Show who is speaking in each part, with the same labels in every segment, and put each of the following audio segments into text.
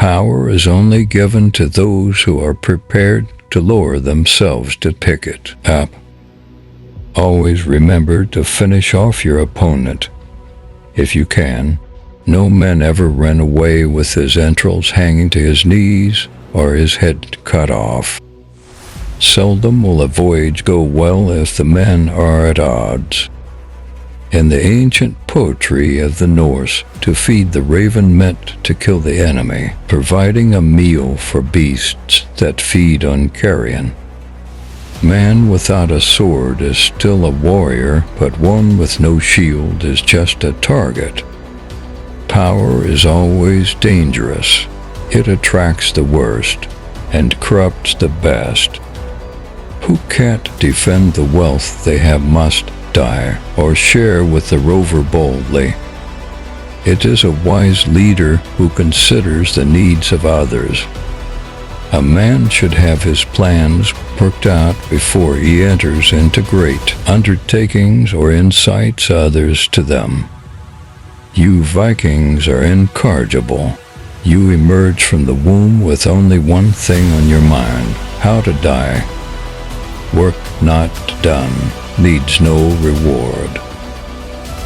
Speaker 1: Power is only given to those who are prepared to lower themselves to pick it up. Always remember to finish off your opponent, if you can. No man ever ran away with his entrails hanging to his knees or his head cut off. Seldom will a voyage go well if the men are at odds. In the ancient poetry of the Norse, to feed the raven meant to kill the enemy, providing a meal for beasts that feed on carrion. Man without a sword is still a warrior, but one with no shield is just a target. Power is always dangerous. It attracts the worst and corrupts the best. Who can't defend the wealth they have must die, or share with the rover boldly. It is a wise leader who considers the needs of others. A man should have his plans worked out before he enters into great undertakings or incites others to them. You Vikings are incorrigible. You emerge from the womb with only one thing on your mind: how to die. Work not done needs no reward.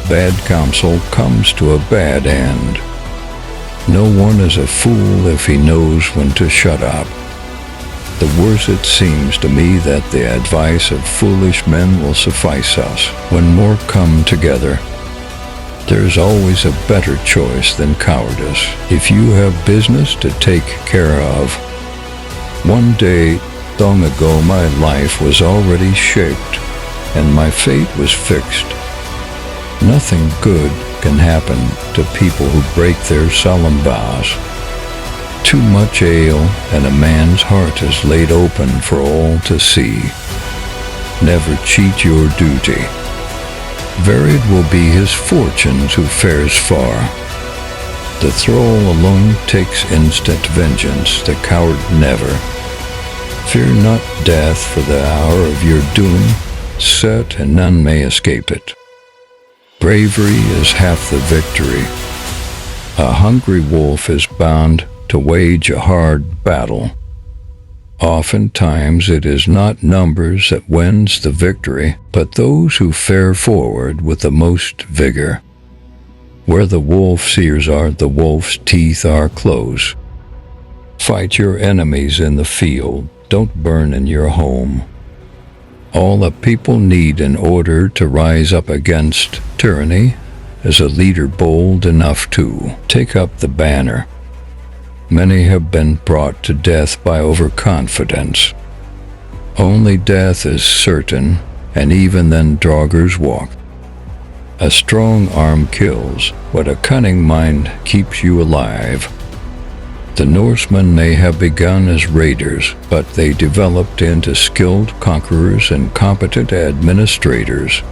Speaker 1: Bad counsel comes to a bad end. No one is a fool if he knows when to shut up. The worse it seems to me that the advice of foolish men will suffice us when more come together. There is always a better choice than cowardice if you have business to take care of. One day, long ago, my life was already shaped, and my fate was fixed. Nothing good can happen to people who break their solemn vows. Too much ale, and a man's heart is laid open for all to see. Never cheat your duty. Varied will be his fortunes who fares far. The thrall alone takes instant vengeance, the coward never. Fear not death, for the hour of your doom set, and none may escape it. Bravery is half the victory. A hungry wolf is bound to wage a hard battle. Oftentimes it is not numbers that wins the victory, but those who fare forward with the most vigor. Where the wolf's ears are, the wolf's teeth are close. Fight your enemies in the field. Don't burn in your home. All a people need in order to rise up against tyranny is a leader bold enough to take up the banner. Many have been brought to death by overconfidence. Only death is certain, and even then draugrs walk. A strong arm kills, but a cunning mind keeps you alive. The Norsemen may have begun as raiders, but they developed into skilled conquerors and competent administrators.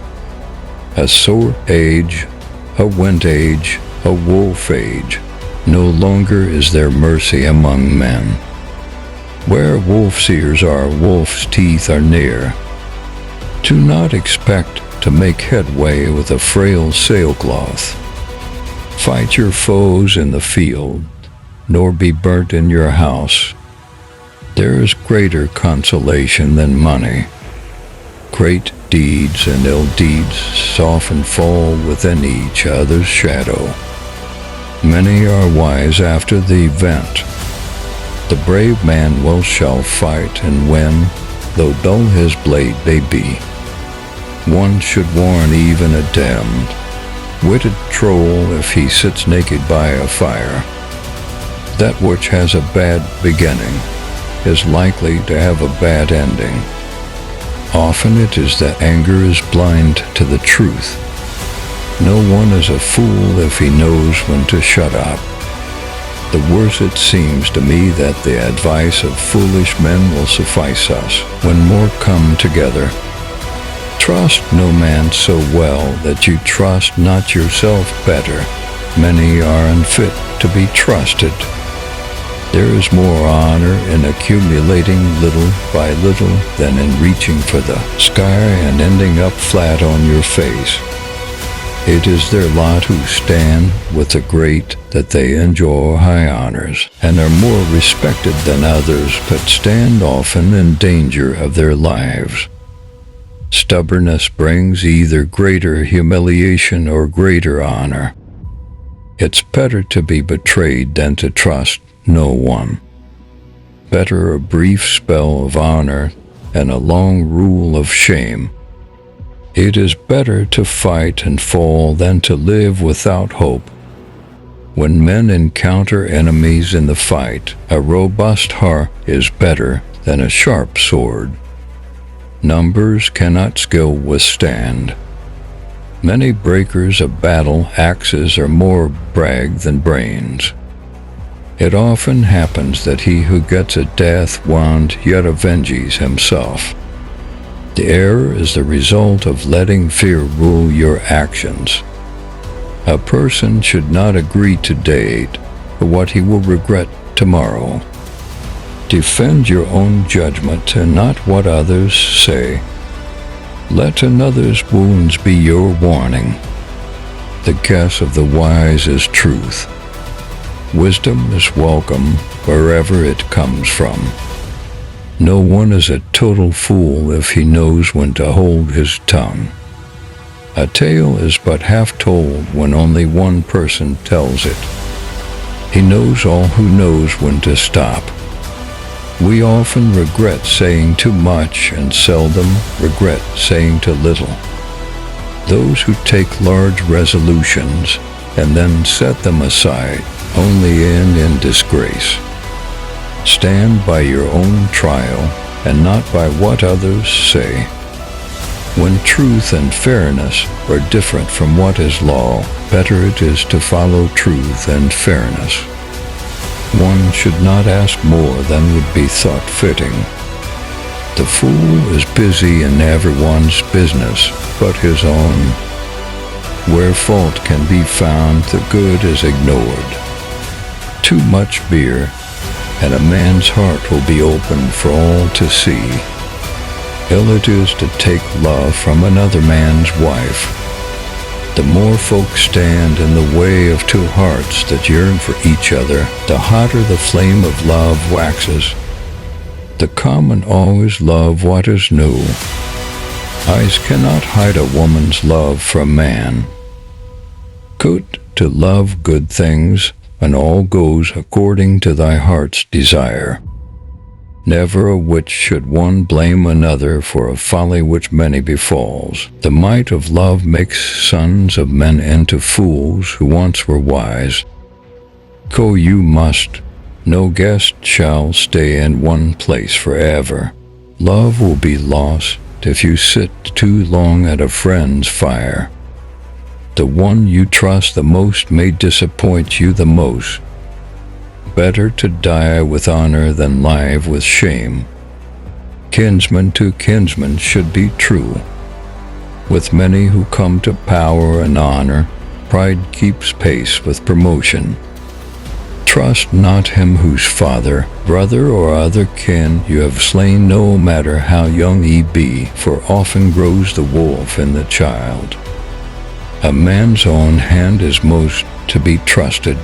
Speaker 1: A sword age, a wind age, a wolf age. No longer is there mercy among men. Where wolf's ears are, wolf's teeth are near. Do not expect to make headway with a frail sailcloth. Fight your foes in the field, nor be burnt in your house. There is greater consolation than money. Great deeds and ill deeds often fall within each other's shadow. Many are wise after the event. The brave man well shall fight and win, though dull his blade may be. One should warn even a damned, witted troll if he sits naked by a fire. That which has a bad beginning is likely to have a bad ending. Often it is that anger is blind to the truth. No one is a fool if he knows when to shut up. The worse it seems to me that the advice of foolish men will suffice us when more come together. Trust no man so well that you trust not yourself better. Many are unfit to be trusted. There is more honor in accumulating little by little than in reaching for the sky and ending up flat on your face. It is their lot who stand with the great that they enjoy high honors, and are more respected than others, but stand often in danger of their lives. Stubbornness brings either greater humiliation or greater honor. It's better to be betrayed than to trust no one. Better a brief spell of honor and a long rule of shame. It is better to fight and fall than to live without hope. When men encounter enemies in the fight, a robust heart is better than a sharp sword. Numbers cannot skill withstand. Many breakers of battle axes are more brag than brains. It often happens that he who gets a death wound yet avenges himself. The error is the result of letting fear rule your actions. A person should not agree to date for what he will regret tomorrow. Defend your own judgment and not what others say. Let another's wounds be your warning. The guess of the wise is truth. Wisdom is welcome wherever it comes from. No one is a total fool if he knows when to hold his tongue. A tale is but half told when only one person tells it. He knows all who knows when to stop. We often regret saying too much and seldom regret saying too little. Those who take large resolutions and then set them aside only end in disgrace. Stand by your own trial and not by what others say. When truth and fairness are different from what is law, better it is to follow truth and fairness. One should not ask more than would be thought fitting. The fool is busy in everyone's business but his own. Where fault can be found, the good is ignored. Too much beer, and a man's heart will be open for all to see. Ill it is to take love from another man's wife. The more folk stand in the way of two hearts that yearn for each other, the hotter the flame of love waxes. The common always love what is new. Eyes cannot hide a woman's love from man. Good to love good things, and all goes according to thy heart's desire. Never a which should one blame another for a folly which many befalls. The might of love makes sons of men into fools who once were wise. Go you must, no guest shall stay in one place forever. Love will be lost if you sit too long at a friend's fire. The one you trust the most may disappoint you the most. Better to die with honor than live with shame. Kinsman to kinsman should be true. With many who come to power and honor, pride keeps pace with promotion. Trust not him whose father, brother, or other kin you have slain, no matter how young he be, for often grows the wolf in the child. A man's own hand is most to be trusted.